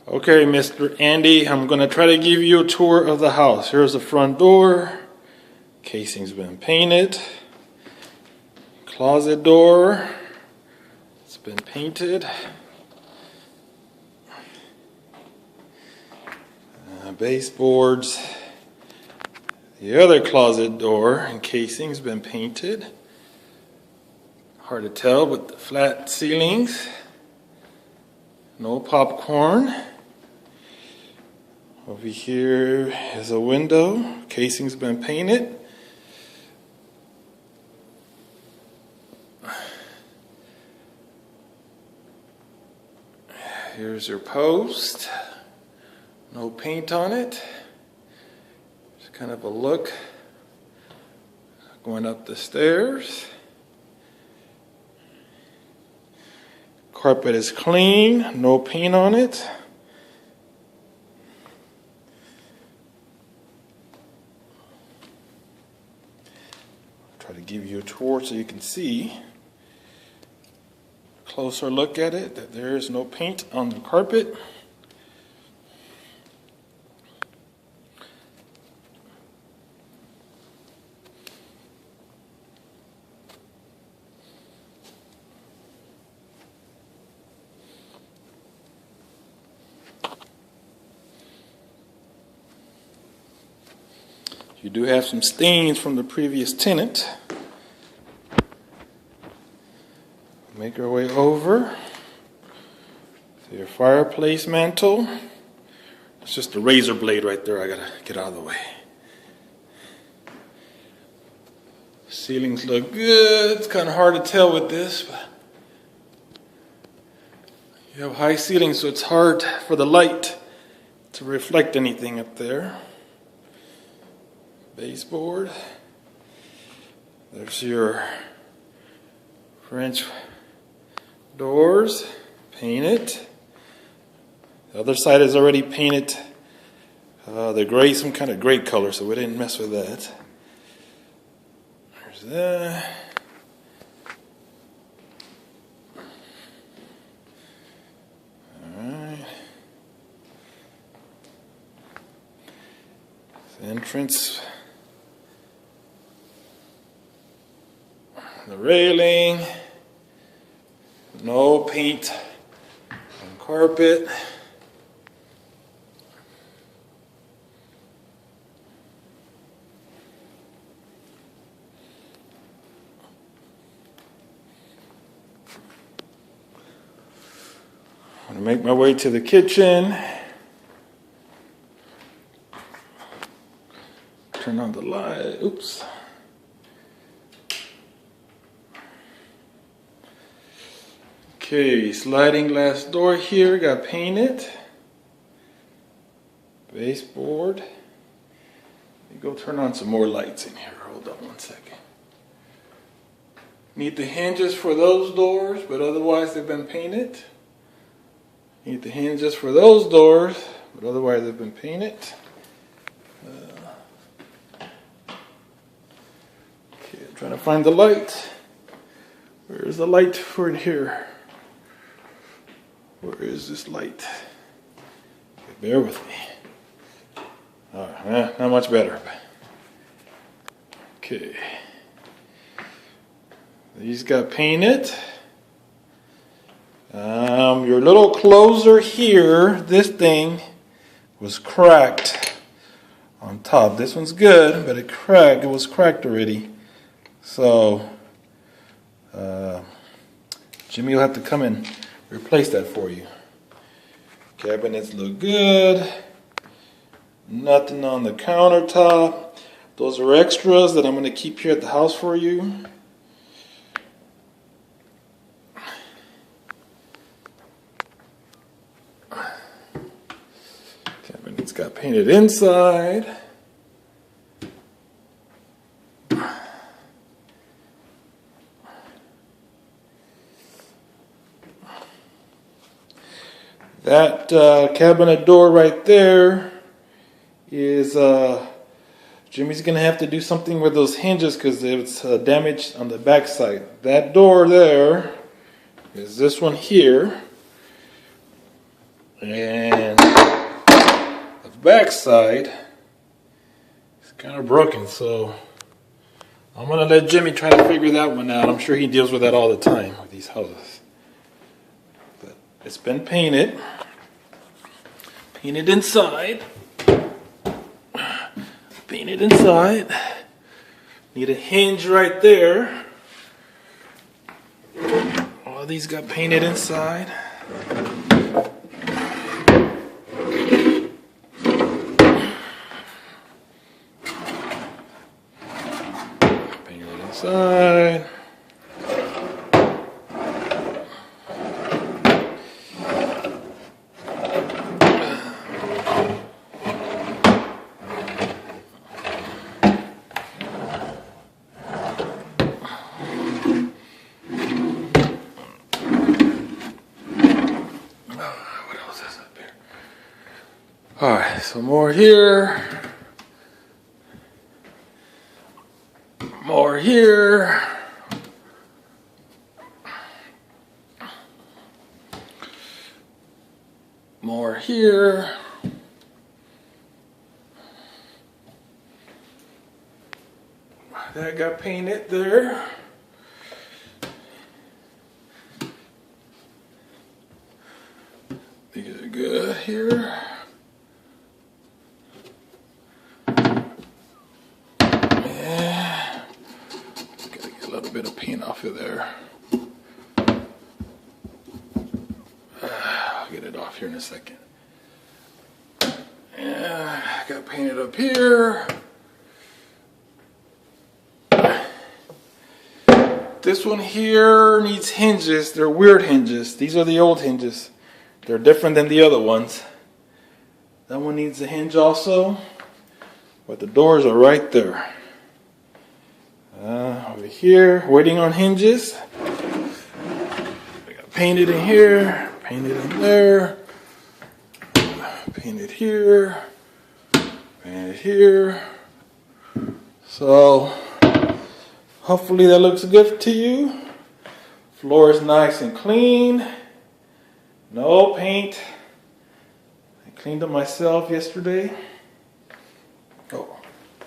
Okay, Mr. Andy, I'm going to try to give you a tour of the house. Here's the front door. Casing's been painted. Closet door. It's been painted. Baseboards. The other closet door and casing's been painted. Hard to tell with the flat ceilings. No popcorn. Over here is a window. Casing's been painted. Here's your post. No paint on it. Just kind of a look going up the stairs. Carpet is clean, no paint on it. Try to give you a tour so you can see. Closer look at it, that there is no paint on the carpet. You do have some stains from the previous tenant. Make our way over to your fireplace mantle. It's just a razor blade right there. I gotta get out of the way. Ceilings look good. It's kind of hard to tell with this, but you have high ceilings, so it's hard for the light to reflect anything up there. Baseboard. There's your French doors, painted. The other side is already painted. The gray, some kind of gray color, so we didn't mess with that. There's that. Alright. Entrance. The railing, no paint on carpet. I'm going to make my way to the kitchen. Turn on the light. Oops. Okay, sliding glass door here, got painted. Baseboard. Let me go turn on some more lights in here. Hold on one second. Need the hinges for those doors, but otherwise they've been painted. Need the hinges for those doors, but otherwise they've been painted. Okay, I'm trying to find the light. Where's the light for it here? Where is this light? Okay, bear with me. Alright, not much better. Okay. These got painted. Your little closer here, this thing was cracked on top. This one's good, but it was cracked already. So, Jimmy will have to come and replace that for you. Cabinets look good. Nothing on the countertop. Those are extras that I'm going to keep here at the house for you. Cabinets got painted inside. That cabinet door right there is Jimmy's gonna have to do something with those hinges because it's damaged on the back side. That door there is this one here. And the back side is kind of broken, so I'm gonna let Jimmy try to figure that one out. I'm sure he deals with that all the time with these houses. But it's been painted inside. Painted inside. Need a hinge right there. All these got painted inside. Painted inside. Alright, so more here. More here. More here. That got painted there. These are good here. Bit of paint off of there. I'll get it off here in a second. Yeah, got painted up here. This one here needs hinges. They're weird hinges. These are the old hinges. They're different than the other ones. That one needs a hinge also, but the doors are right there. Over here, waiting on hinges. I got painted in here, painted in there, painted here, painted here. So, hopefully that looks good to you. Floor is nice and clean. No paint. I cleaned up myself yesterday. Oh.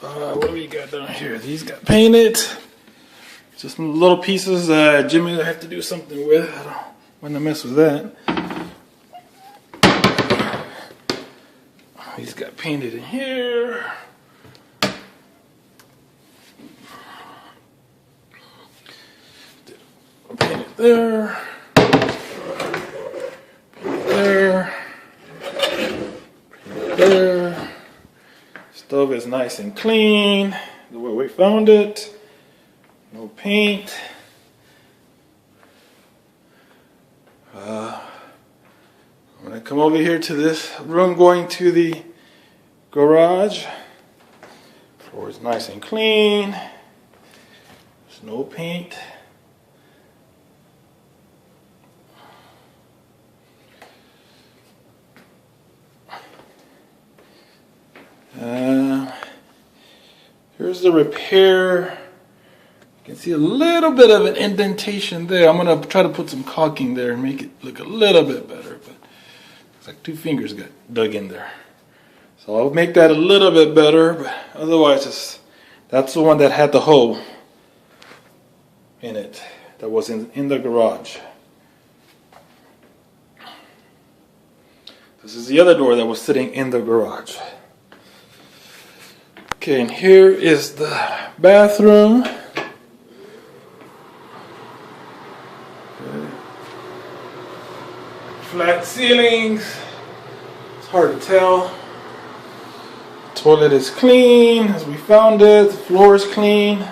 What do we got down here? These got painted. Just some little pieces Jimmy will have to do something with. I don't want to mess with that. These got painted in here. Painted there. Painted there. Painted there. Stove is nice and clean, the way we found it. No paint. I'm going to come over here to this room going to the garage. Floor is nice and clean. There's no paint. Here's the repair. You can see a little bit of an indentation there. I'm going to try to put some caulking there and make it look a little bit better. But it's like 2 fingers got dug in there. So I'll make that a little bit better. But otherwise, that's the one that had the hole in it that was in the garage. This is the other door that was sitting in the garage. Okay, and here is the bathroom. Okay. Flat ceilings. It's hard to tell. Toilet is clean as we found it. The floor is clean.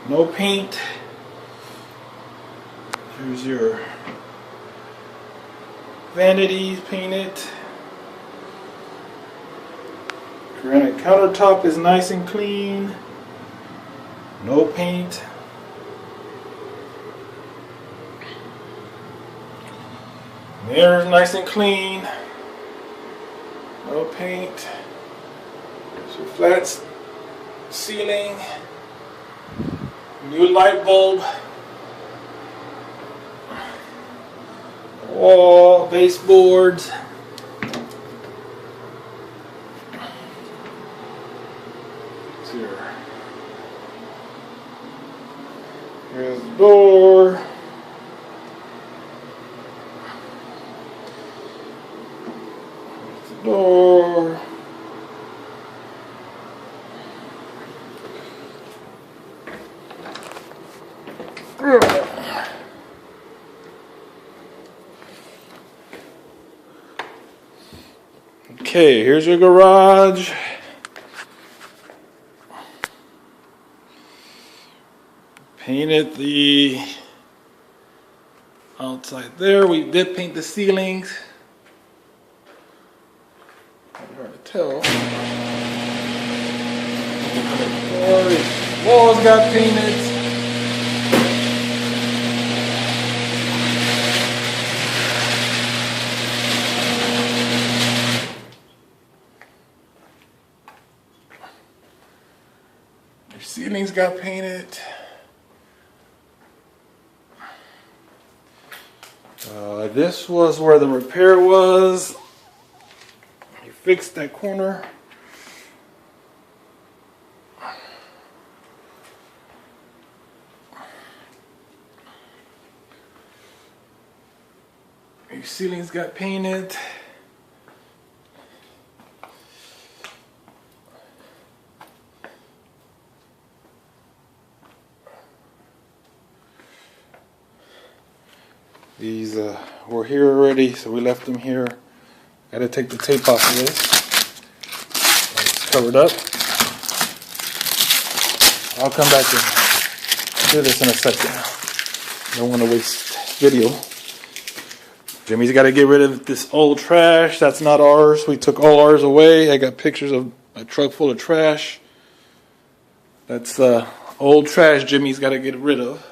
No paint. Here's your vanities painted. Granite countertop is nice and clean. No paint. Mirror is nice and clean. No paint. So flat ceiling. New light bulb. wall, baseboards. It's here. Here's the door. Here's the door. Okay, here's your garage. Painted the outside there. We did paint the ceilings. Hard to tell. Walls got painted. Your ceilings got painted. This was where the repair was. You fixed that corner. Your ceilings got painted. These were here already, so we left them here. Got to take the tape off of this. It's covered up. I'll come back and do this in a second. Don't want to waste video. Jimmy's got to get rid of this old trash. That's not ours. We took all ours away. I got pictures of a truck full of trash. That's old trash Jimmy's got to get rid of.